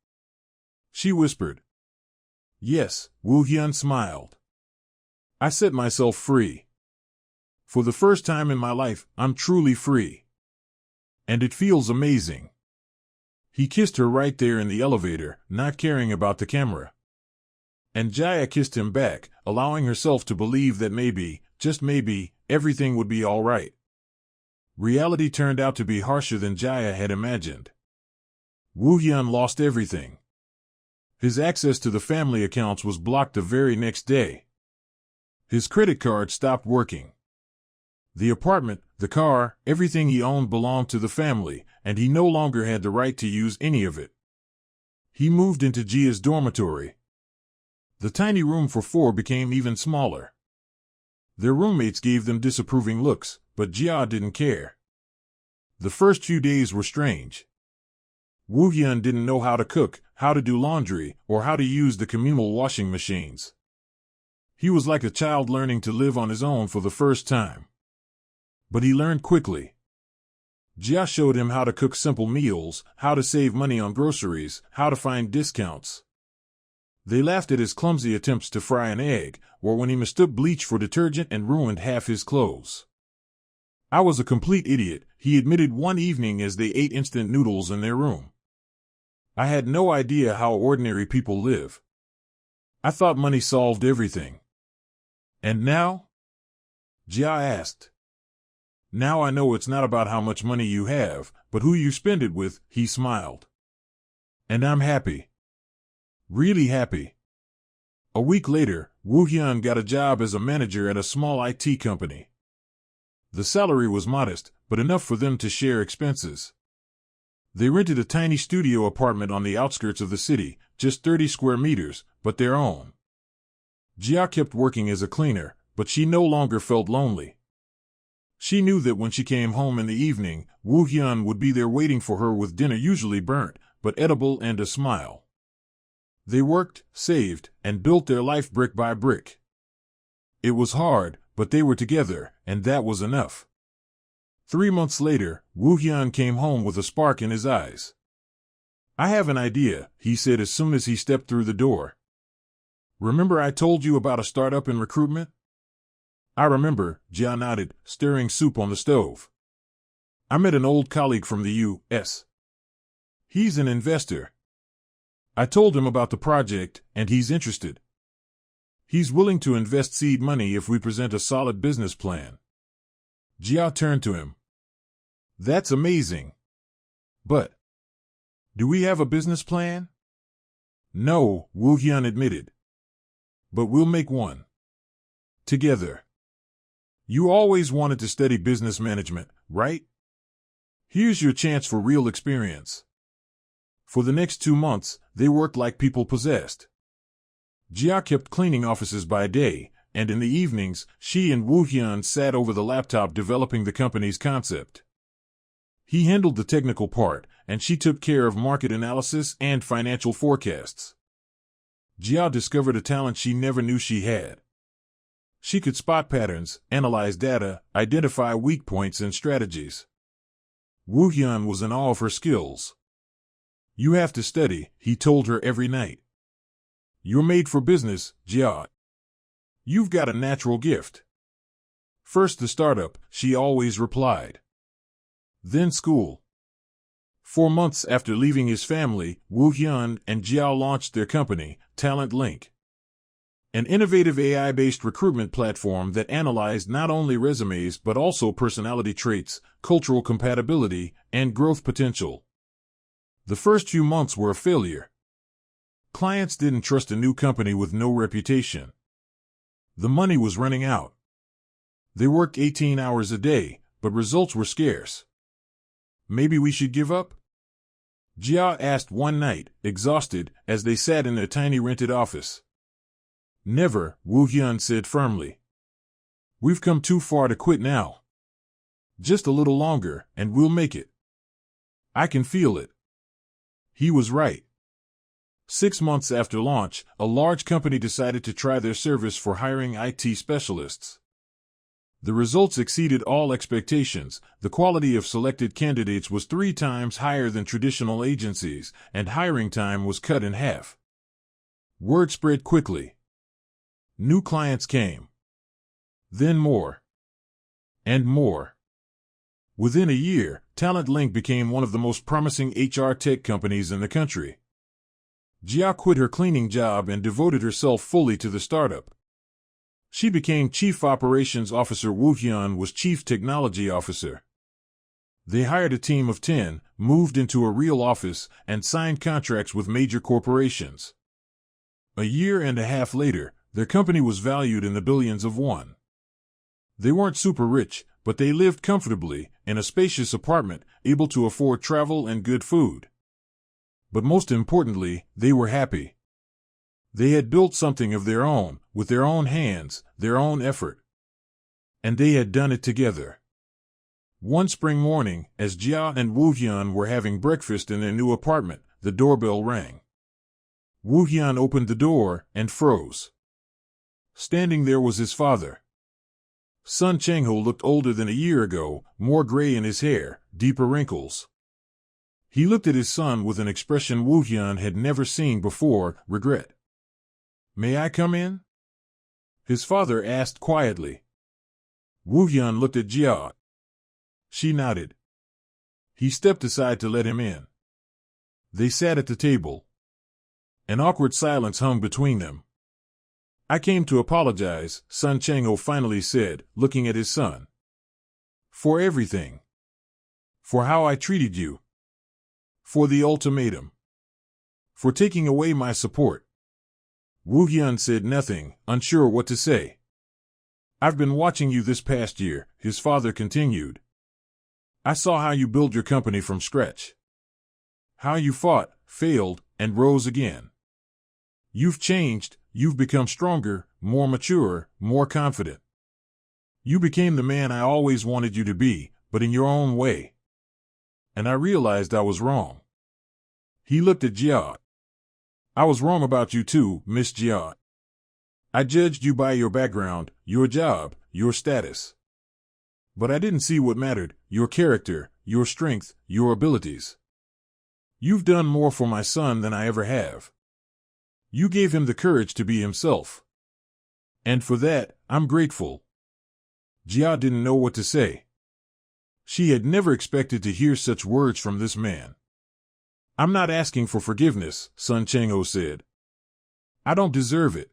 She whispered. Yes, Woo Hyun smiled. I set myself free. For the first time in my life, I'm truly free. And it feels amazing. He kissed her right there in the elevator, not caring about the camera. And Jia kissed him back, allowing herself to believe that maybe, just maybe, everything would be all right. Reality turned out to be harsher than Jia had imagined. Woo Hyun lost everything. His access to the family accounts was blocked the very next day. His credit card stopped working. The apartment, the car, everything he owned belonged to the family, and he no longer had the right to use any of it. He moved into Jia's dormitory. The tiny room for 4 became even smaller. Their roommates gave them disapproving looks, but Jia didn't care. The first few days were strange. Woo Hyun didn't know how to cook, how to do laundry, or how to use the communal washing machines. He was like a child learning to live on his own for the first time. But he learned quickly. Jia showed him how to cook simple meals, how to save money on groceries, how to find discounts. They laughed at his clumsy attempts to fry an egg, or when he mistook bleach for detergent and ruined half his clothes. I was a complete idiot, he admitted one evening as they ate instant noodles in their room. I had no idea how ordinary people live. I thought money solved everything. And now? Jia asked. Now I know it's not about how much money you have, but who you spend it with, he smiled. And I'm happy. Really happy. A week later, Woo Hyun got a job as a manager at a small IT company. The salary was modest, but enough for them to share expenses. They rented a tiny studio apartment on the outskirts of the city, just 30 square meters, but their own. Jia kept working as a cleaner, but she no longer felt lonely. She knew that when she came home in the evening, Woo Hyun would be there waiting for her with dinner usually burnt, but edible, and a smile. They worked, saved, and built their life brick by brick. It was hard, but they were together, and that was enough. 3 months later, Woo Hyun came home with a spark in his eyes. I have an idea, he said as soon as he stepped through the door. Remember I told you about a startup in recruitment? I remember, Jia nodded, stirring soup on the stove. I met an old colleague from the U.S. He's an investor. I told him about the project, and he's interested. He's willing to invest seed money if we present a solid business plan. Jia turned to him. That's amazing. But do we have a business plan? No, Woo Hyun admitted. But we'll make one. Together. You always wanted to study business management, right? Here's your chance for real experience. For the next 2 months, they worked like people possessed. Jia kept cleaning offices by day, and in the evenings, she and Woo Hyun sat over the laptop developing the company's concept. He handled the technical part, and she took care of market analysis and financial forecasts. Jia discovered a talent she never knew she had. She could spot patterns, analyze data, identify weak points and strategies. Woo Hyun was in awe of her skills. You have to study, he told her every night. You're made for business, Jia. You've got a natural gift. First the startup, she always replied. Then school. 4 months after leaving his family, Woo Hyun and Jia launched their company, Talent Link. An innovative AI-based recruitment platform that analyzed not only resumes but also personality traits, cultural compatibility, and growth potential. The first few months were a failure. Clients didn't trust a new company with no reputation. The money was running out. They worked 18 hours a day, but results were scarce. Maybe we should give up? Jia asked one night, exhausted, as they sat in their tiny rented office. Never, Woo Hyun said firmly. We've come too far to quit now. Just a little longer, and we'll make it. I can feel it. He was right. 6 months after launch, a large company decided to try their service for hiring IT specialists. The results exceeded all expectations. The quality of selected candidates was 3 times higher than traditional agencies, and hiring time was cut in half. Word spread quickly. New clients came. Then more. And more. Within a year, Talent Link became one of the most promising HR tech companies in the country. Jia quit her cleaning job and devoted herself fully to the startup. She became Chief Operations Officer. Woo Hyun was Chief Technology Officer. They hired a team of 10, moved into a real office, and signed contracts with major corporations. A year and a half later, their company was valued in the billions of won. They weren't super rich, but they lived comfortably, in a spacious apartment, able to afford travel and good food. But most importantly, they were happy. They had built something of their own, with their own hands, their own effort. And they had done it together. One spring morning, as Jia and Woo Hyun were having breakfast in their new apartment, the doorbell rang. Woo Hyun opened the door and froze. Standing there was his father. Son Chang-ho looked older than a year ago, more gray in his hair, deeper wrinkles. He looked at his son with an expression Woo Hyun had never seen before, regret. "May I come in?" his father asked quietly. Woo Hyun looked at Jia. She nodded. He stepped aside to let him in. They sat at the table. An awkward silence hung between them. "I came to apologize," Son Chang-ho finally said, looking at his son. "For everything. For how I treated you. For the ultimatum. For taking away my support." Woo Hyun said nothing, unsure what to say. "I've been watching you this past year," his father continued. "I saw how you built your company from scratch. How you fought, failed, and rose again. You've changed, you've become stronger, more mature, more confident. You became the man I always wanted you to be, but in your own way. And I realized I was wrong." He looked at Jia. "I was wrong about you too, Miss Jia. I judged you by your background, your job, your status. But I didn't see what mattered, your character, your strength, your abilities. You've done more for my son than I ever have. You gave him the courage to be himself. And for that, I'm grateful." Jia didn't know what to say. She had never expected to hear such words from this man. "I'm not asking for forgiveness," Son Chang-ho said. "I don't deserve it.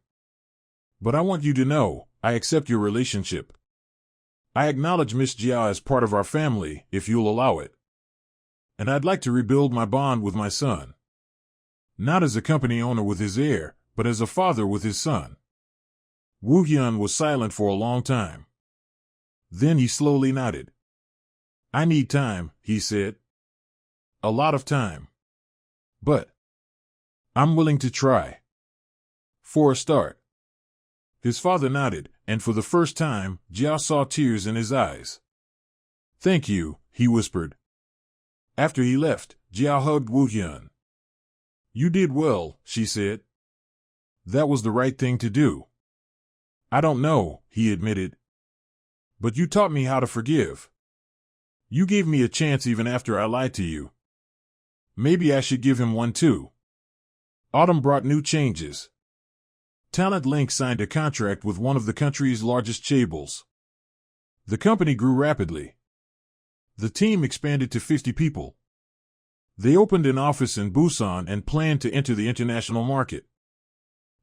But I want you to know, I accept your relationship. I acknowledge Miss Jia as part of our family, if you'll allow it. And I'd like to rebuild my bond with my son. Not as a company owner with his heir, but as a father with his son." Woo Hyun was silent for a long time. Then he slowly nodded. "I need time," he said. "A lot of time. But I'm willing to try. For a start." His father nodded, and for the first time, Jia saw tears in his eyes. "Thank you," he whispered. After he left, Jia hugged Woo Hyun. "You did well," she said. "That was the right thing to do." "I don't know," he admitted. "But you taught me how to forgive. You gave me a chance even after I lied to you. Maybe I should give him one too." Autumn brought new changes. Talent Link signed a contract with one of the country's largest chaebols. The company grew rapidly. The team expanded to 50 people. They opened an office in Busan and planned to enter the international market.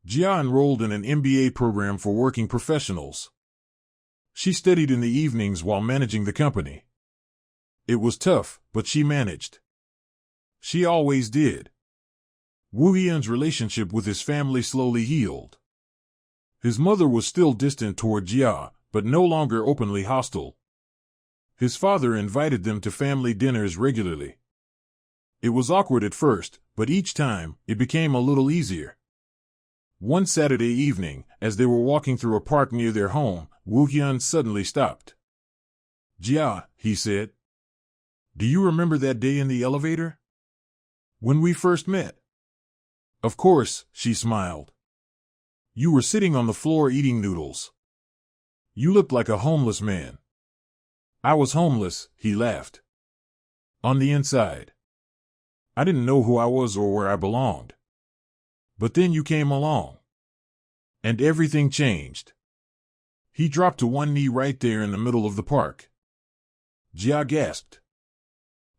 Jia enrolled in an MBA program for working professionals. She studied in the evenings while managing the company. It was tough, but she managed. She always did. Woo Hyun's relationship with his family slowly healed. His mother was still distant toward Jia, but no longer openly hostile. His father invited them to family dinners regularly. It was awkward at first, but each time, it became a little easier. One Saturday evening, as they were walking through a park near their home, Woo Hyun suddenly stopped. "Jia," he said. "Do you remember that day in the elevator? When we first met?" "Of course," she smiled. "You were sitting on the floor eating noodles. You looked like a homeless man. I was homeless, he laughed. On the inside. I didn't know who I was or where I belonged. But then you came along. And everything changed. He dropped to one knee right there in the middle of the park. Jia gasped.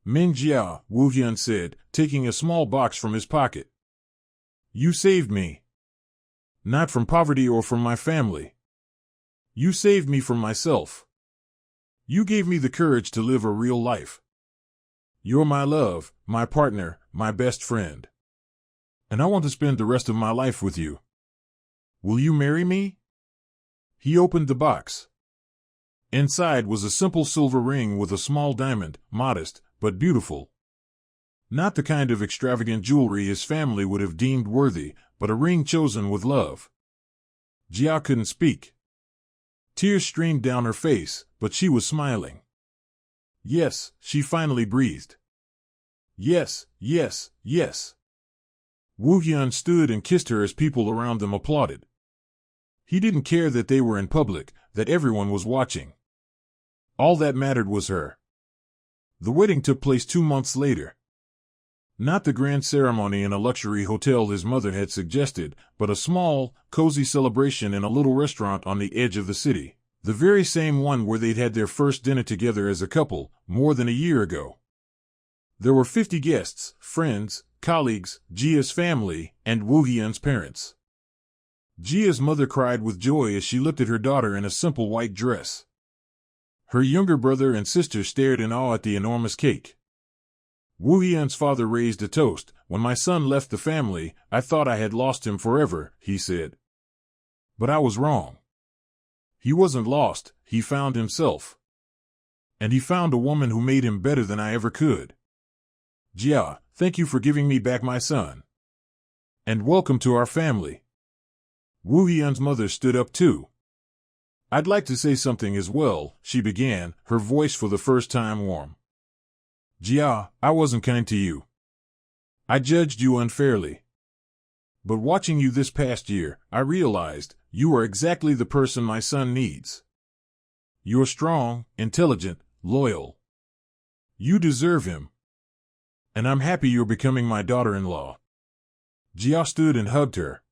Min Jia, Wu Hyun said, taking a small box from his pocket. You saved me. Not from poverty or from my family. You saved me from myself. You gave me the courage to live a real life. You're my love, my partner, my best friend. And I want to spend the rest of my life with you. Will you marry me? He opened the box. Inside was a simple silver ring with a small diamond, modest, but beautiful. Not the kind of extravagant jewelry his family would have deemed worthy, but a ring chosen with love. Jia couldn't speak. Tears streamed down her face, but she was smiling. Yes, she finally breathed. Yes, yes, yes. Wu Hyun stood and kissed her as people around them applauded. He didn't care that they were in public, that everyone was watching. All that mattered was her. The wedding took place 2 months later. Not the grand ceremony in a luxury hotel his mother had suggested, but a small, cozy celebration in a little restaurant on the edge of the city. The very same one where they'd had their first dinner together as a couple, more than a year ago. There were 50 guests, friends, colleagues, Jia's family, and Wu Hyun's parents. Jia's mother cried with joy as she looked at her daughter in a simple white dress. Her younger brother and sister stared in awe at the enormous cake. Wu Hyun's father raised a toast. When my son left the family, I thought I had lost him forever, he said. But I was wrong. He wasn't lost, he found himself. And he found a woman who made him better than I ever could. Jia, thank you for giving me back my son. And welcome to our family. Wu Hyun's mother stood up too. I'd like to say something as well, she began, her voice for the first time warm. Jia, I wasn't kind to you. I judged you unfairly. But watching you this past year, I realized you are exactly the person my son needs. You're strong, intelligent, loyal. You deserve him. And I'm happy you're becoming my daughter-in-law. Jia stood and hugged her.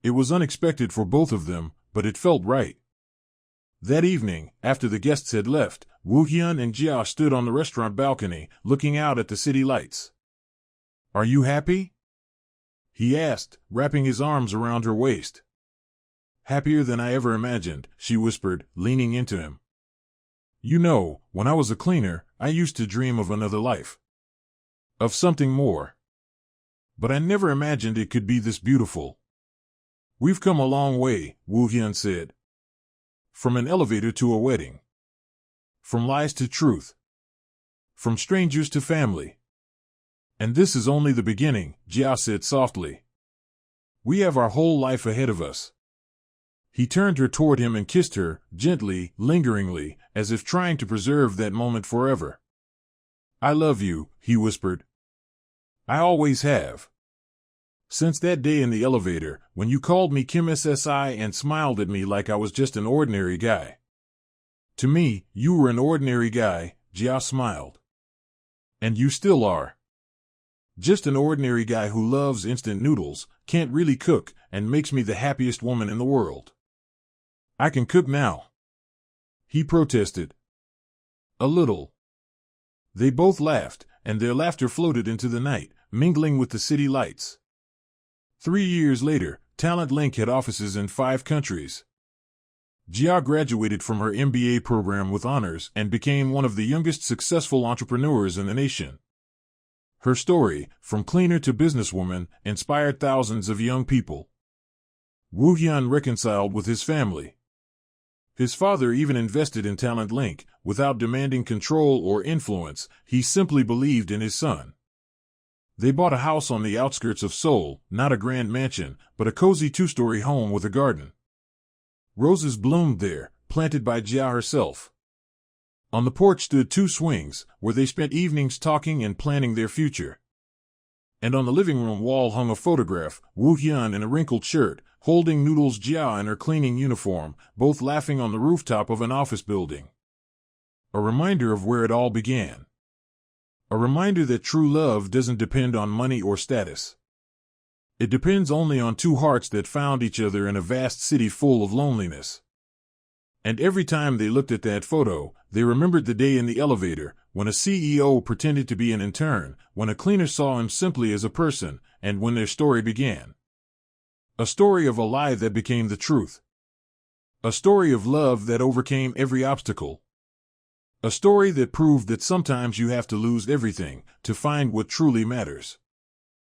It was unexpected for both of them, but it felt right. That evening, after the guests had left, Wu Hyun and Jia stood on the restaurant balcony, looking out at the city lights. Are you happy? He asked, wrapping his arms around her waist. Happier than I ever imagined, she whispered, leaning into him. You know, when I was a cleaner, I used to dream of another life. Of something more. But I never imagined it could be this beautiful. We've come a long way, Wu Hyun said. From an elevator to a wedding. From lies to truth. From strangers to family. And this is only the beginning, Jia said softly. We have our whole life ahead of us. He turned her toward him and kissed her, gently, lingeringly, as if trying to preserve that moment forever. I love you, he whispered. I always have. Since that day in the elevator, when you called me Kim SSI and smiled at me like I was just an ordinary guy. To me, you were an ordinary guy, Jia smiled. And you still are. Just an ordinary guy who loves instant noodles, can't really cook, and makes me the happiest woman in the world. I can cook now. He protested. A little. They both laughed, and their laughter floated into the night, mingling with the city lights. 3 years later, Talent Link had offices in 5 countries. Jia graduated from her MBA program with honors and became one of the youngest successful entrepreneurs in the nation. Her story, from cleaner to businesswoman, inspired thousands of young people. Wu Hyun reconciled with his family. His father even invested in Talent Link, without demanding control or influence. He simply believed in his son. They bought a house on the outskirts of Seoul, not a grand mansion, but a cozy 2-story home with a garden. Roses bloomed there, planted by Jia herself. On the porch stood 2 swings, where they spent evenings talking and planning their future. And on the living room wall hung a photograph, Wu Hyun in a wrinkled shirt, holding Noodles Jia in her cleaning uniform, both laughing on the rooftop of an office building. A reminder of where it all began. A reminder that true love doesn't depend on money or status. It depends only on two hearts that found each other in a vast city full of loneliness. And every time they looked at that photo, they remembered the day in the elevator, when a CEO pretended to be an intern, when a cleaner saw him simply as a person, and when their story began. A story of a lie that became the truth. A story of love that overcame every obstacle. A story that proved that sometimes you have to lose everything to find what truly matters.